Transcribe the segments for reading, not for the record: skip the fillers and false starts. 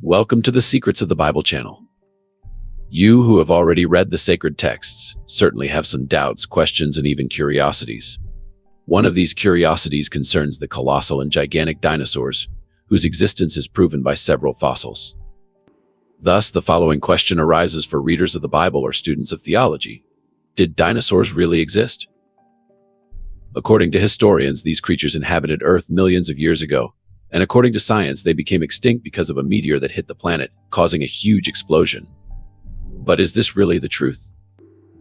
Welcome to the Secrets of the Bible channel. You who have already read the sacred texts certainly have some doubts, questions, and even curiosities. One of these curiosities concerns the colossal and gigantic dinosaurs, whose existence is proven by several fossils. Thus, the following question arises for readers of the Bible or students of theology. Did dinosaurs really exist? According to historians, these creatures inhabited Earth millions of years ago, and according to science, they became extinct because of a meteor that hit the planet, causing a huge explosion. But is this really the truth?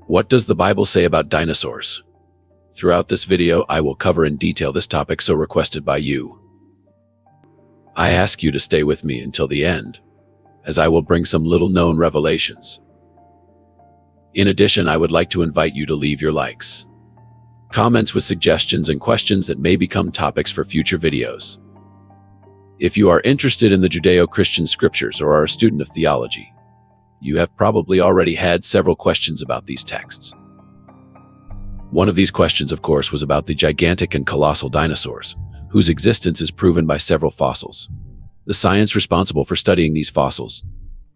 What does the Bible say about dinosaurs? Throughout this video, I will cover in detail this topic so requested by you. I ask you to stay with me until the end, as I will bring some little-known revelations. In addition, I would like to invite you to leave your likes, comments with suggestions and questions that may become topics for future videos. If you are interested in the Judeo-Christian scriptures or are a student of theology, you have probably already had several questions about these texts. One of these questions, of course, was about the gigantic and colossal dinosaurs, whose existence is proven by several fossils. The science responsible for studying these fossils,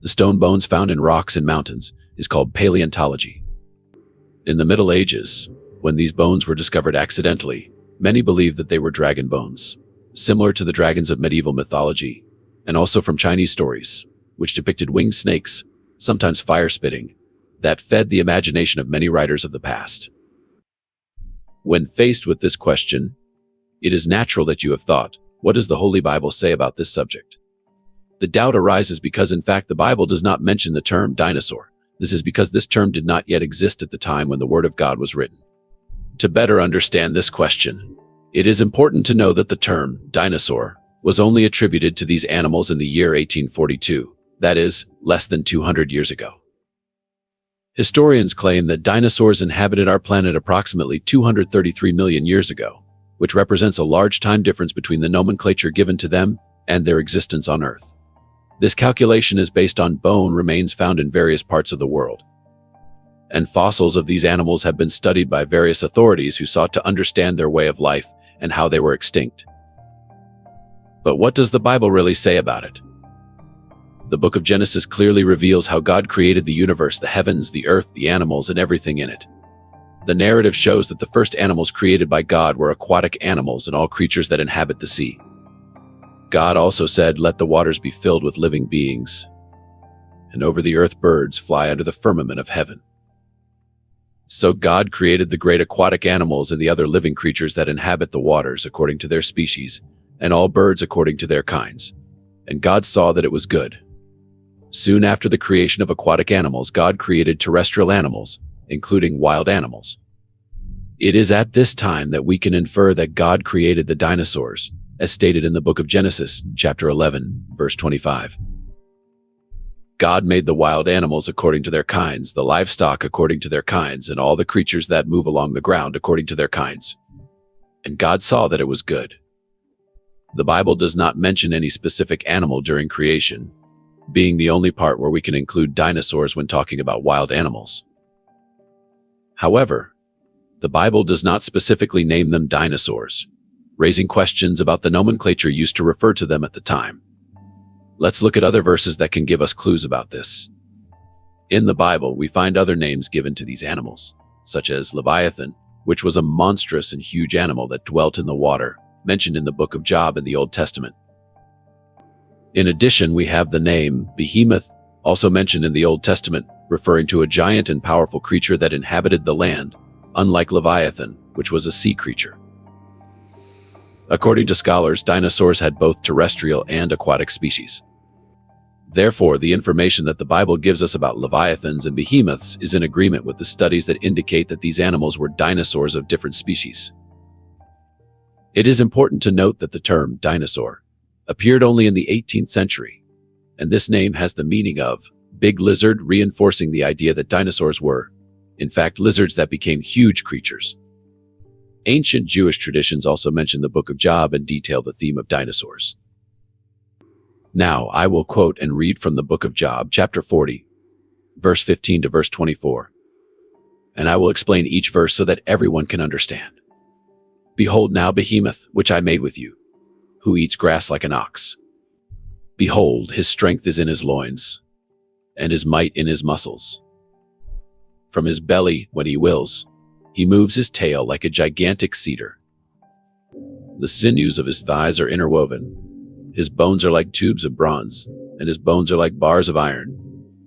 the stone bones found in rocks and mountains, is called paleontology. In the Middle Ages, when these bones were discovered accidentally, many believed that they were dragon bones, similar to the dragons of medieval mythology, and also from Chinese stories, which depicted winged snakes, sometimes fire-spitting, that fed the imagination of many writers of the past. When faced with this question, it is natural that you have thought, what does the Holy Bible say about this subject? The doubt arises because, in fact, the Bible does not mention the term dinosaur. This is because this term did not yet exist at the time when the Word of God was written. To better understand this question, it is important to know that the term dinosaur was only attributed to these animals in the year 1842, that is, less than 200 years ago. Historians claim that dinosaurs inhabited our planet approximately 233 million years ago, which represents a large time difference between the nomenclature given to them and their existence on Earth. This calculation is based on bone remains found in various parts of the world, and fossils of these animals have been studied by various authorities who sought to understand their way of life and how they were extinct. But what does the Bible really say about it? The book of Genesis clearly reveals how God created the universe, the heavens, the earth, the animals, and everything in it. The narrative shows that the first animals created by God were aquatic animals and all creatures that inhabit the sea. God also said, "Let the waters be filled with living beings, and over the earth birds fly under the firmament of heaven." So God created the great aquatic animals and the other living creatures that inhabit the waters according to their species, and all birds according to their kinds. And God saw that it was good. Soon after the creation of aquatic animals, God created terrestrial animals, including wild animals. It is at this time that we can infer that God created the dinosaurs, as stated in the book of Genesis, chapter 11, verse 25. God made the wild animals according to their kinds, the livestock according to their kinds, and all the creatures that move along the ground according to their kinds. And God saw that it was good. The Bible does not mention any specific animal during creation, being the only part where we can include dinosaurs when talking about wild animals. However, the Bible does not specifically name them dinosaurs, raising questions about the nomenclature used to refer to them at the time. Let's look at other verses that can give us clues about this. In the Bible, we find other names given to these animals, such as Leviathan, which was a monstrous and huge animal that dwelt in the water, mentioned in the book of Job in the Old Testament. In addition, we have the name Behemoth, also mentioned in the Old Testament, referring to a giant and powerful creature that inhabited the land, unlike Leviathan, which was a sea creature. According to scholars, dinosaurs had both terrestrial and aquatic species. Therefore, the information that the Bible gives us about leviathans and behemoths is in agreement with the studies that indicate that these animals were dinosaurs of different species. It is important to note that the term dinosaur appeared only in the 18th century, and this name has the meaning of big lizard, reinforcing the idea that dinosaurs were, in fact, lizards that became huge creatures. Ancient Jewish traditions also mention the book of Job and detail the theme of dinosaurs. Now, I will quote and read from the book of Job, chapter 40, verse 15 to verse 24, and I will explain each verse so that everyone can understand. "Behold now Behemoth, which I made with you, who eats grass like an ox. Behold, his strength is in his loins, and his might in his muscles. From his belly, when he wills, he moves his tail like a gigantic cedar. The sinews of his thighs are interwoven. His bones are like tubes of bronze, and his bones are like bars of iron.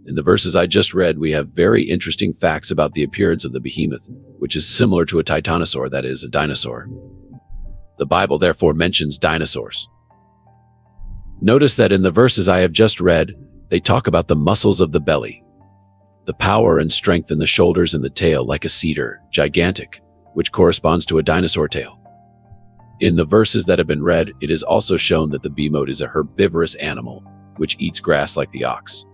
In the verses I just read, we have very interesting facts about the appearance of the behemoth, which is similar to a titanosaur, that is, a dinosaur. The Bible therefore mentions dinosaurs. Notice that in the verses I have just read, they talk about the muscles of the belly, the power and strength in the shoulders and the tail like a cedar, gigantic, which corresponds to a dinosaur tail. In the verses that have been read, it is also shown that the behemoth is a herbivorous animal, which eats grass like the ox.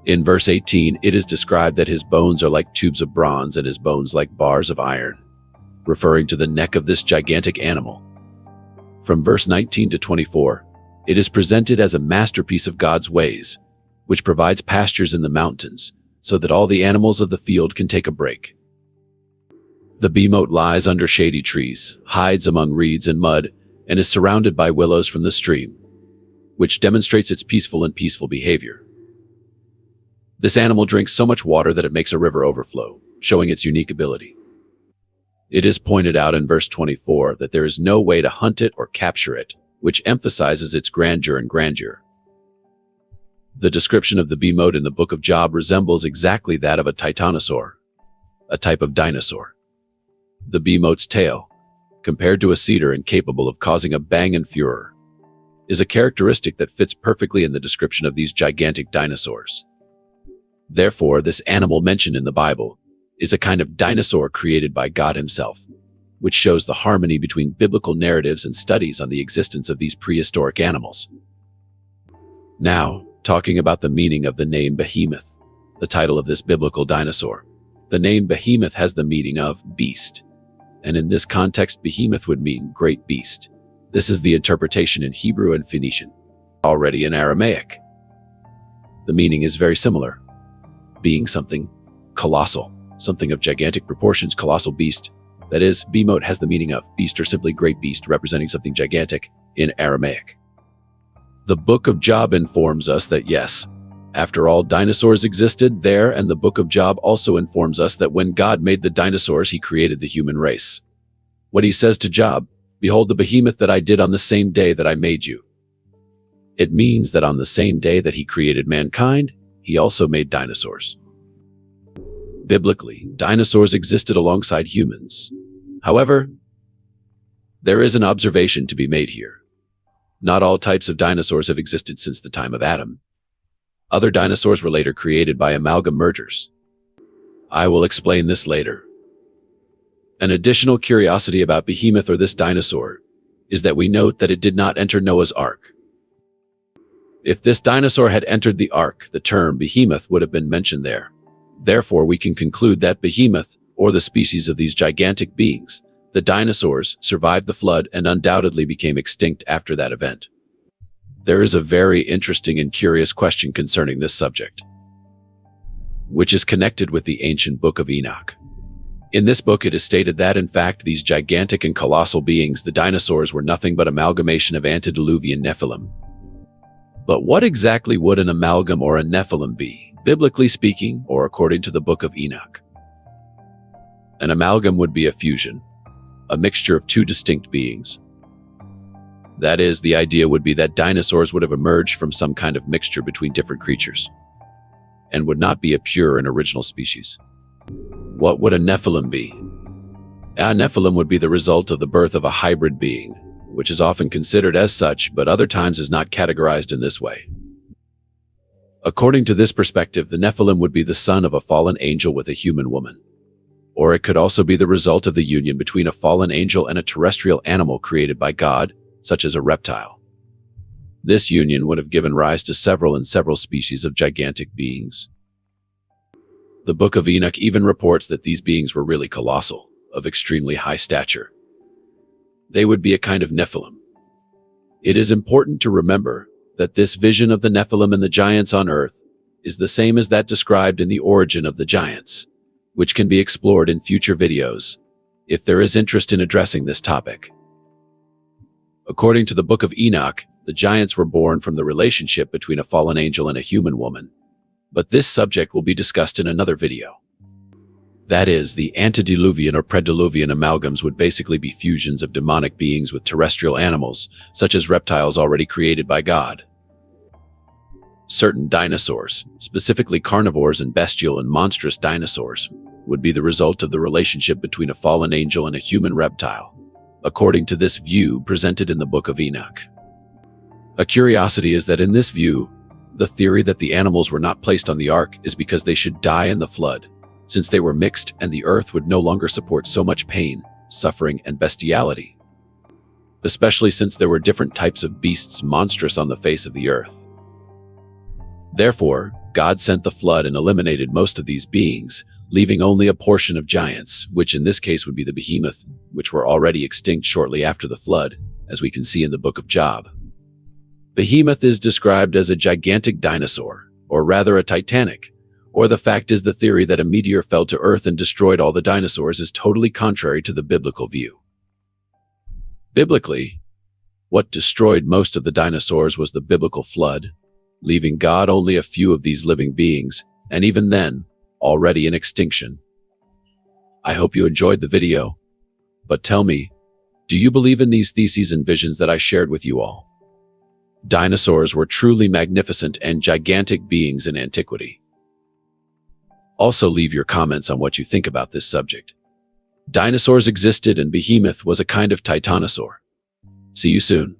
In verse 18, it is described that his bones are like tubes of bronze and his bones like bars of iron, referring to the neck of this gigantic animal. From verse 19 to 24, it is presented as a masterpiece of God's ways, which provides pastures in the mountains, so that all the animals of the field can take a break. The behemoth lies under shady trees, hides among reeds and mud, and is surrounded by willows from the stream, which demonstrates its peaceful behavior. This animal drinks so much water that it makes a river overflow, showing its unique ability. It is pointed out in verse 24 that there is no way to hunt it or capture it, which emphasizes its grandeur and grandeur. The description of the behemoth in the Book of Job resembles exactly that of a titanosaur, a type of dinosaur. The behemoth's tail, compared to a cedar and capable of causing a bang and furor, is a characteristic that fits perfectly in the description of these gigantic dinosaurs. Therefore, this animal mentioned in the Bible is a kind of dinosaur created by God himself, which shows the harmony between biblical narratives and studies on the existence of these prehistoric animals. Now, talking about the meaning of the name Behemoth, the title of this biblical dinosaur. The name Behemoth has the meaning of beast, and in this context, Behemoth would mean great beast. This is the interpretation in Hebrew and Phoenician. Already in Aramaic, the meaning is very similar, being something colossal, something of gigantic proportions, colossal beast. That is, behemoth has the meaning of beast or simply great beast, representing something gigantic in Aramaic. The Book of Job informs us that yes, after all, dinosaurs existed there, and the Book of Job also informs us that when God made the dinosaurs, he created the human race. What he says to Job, "Behold the behemoth that I did on the same day that I made you." It means that on the same day that he created mankind, he also made dinosaurs. Biblically, dinosaurs existed alongside humans. However, there is an observation to be made here. Not all types of dinosaurs have existed since the time of Adam. Other dinosaurs were later created by amalgam mergers. I will explain this later. An additional curiosity about Behemoth, or this dinosaur, is that we note that it did not enter Noah's Ark. If this dinosaur had entered the Ark, the term Behemoth would have been mentioned there. Therefore, we can conclude that Behemoth, or the species of these gigantic beings, the dinosaurs, survived the flood and undoubtedly became extinct after that event. There is a very interesting and curious question concerning this subject, which is connected with the ancient Book of Enoch. In this book, it is stated that, in fact, these gigantic and colossal beings, the dinosaurs, were nothing but amalgamation of antediluvian Nephilim. But what exactly would an amalgam or a Nephilim be, biblically speaking, or according to the Book of Enoch? An amalgam would be a fusion, a mixture of two distinct beings. That is, the idea would be that dinosaurs would have emerged from some kind of mixture between different creatures, and would not be a pure and original species. What would a Nephilim be? A Nephilim would be the result of the birth of a hybrid being, which is often considered as such, but other times is not categorized in this way. According to this perspective, the Nephilim would be the son of a fallen angel with a human woman. Or it could also be the result of the union between a fallen angel and a terrestrial animal created by God, such as a reptile. This union would have given rise to several species of gigantic beings. The Book of Enoch even reports that these beings were really colossal, of extremely high stature. They would be a kind of Nephilim. It is important to remember that this vision of the Nephilim and the giants on earth is the same as that described in the origin of the giants, which can be explored in future videos, if there is interest in addressing this topic. According to the Book of Enoch, the giants were born from the relationship between a fallen angel and a human woman. But this subject will be discussed in another video. That is, the antediluvian or prediluvian amalgams would basically be fusions of demonic beings with terrestrial animals, such as reptiles already created by God. Certain dinosaurs, specifically carnivores and bestial and monstrous dinosaurs, would be the result of the relationship between a fallen angel and a human reptile, according to this view presented in the Book of Enoch. A curiosity is that in this view, the theory that the animals were not placed on the ark is because they should die in the flood, since they were mixed and the earth would no longer support so much pain, suffering, and bestiality, especially since there were different types of beasts monstrous on the face of the earth. Therefore, God sent the flood and eliminated most of these beings, leaving only a portion of giants, which in this case would be the Behemoth, which were already extinct shortly after the flood, as we can see in the Book of Job. Behemoth is described as a gigantic dinosaur, or rather a titanic, or the fact is the theory that a meteor fell to Earth and destroyed all the dinosaurs is totally contrary to the biblical view. Biblically, what destroyed most of the dinosaurs was the biblical flood, leaving God only a few of these living beings, and even then, already in extinction. I hope you enjoyed the video, but tell me, do you believe in these theses and visions that I shared with you all? Dinosaurs were truly magnificent and gigantic beings in antiquity. Also leave your comments on what you think about this subject. Dinosaurs existed and Behemoth was a kind of titanosaur. See you soon.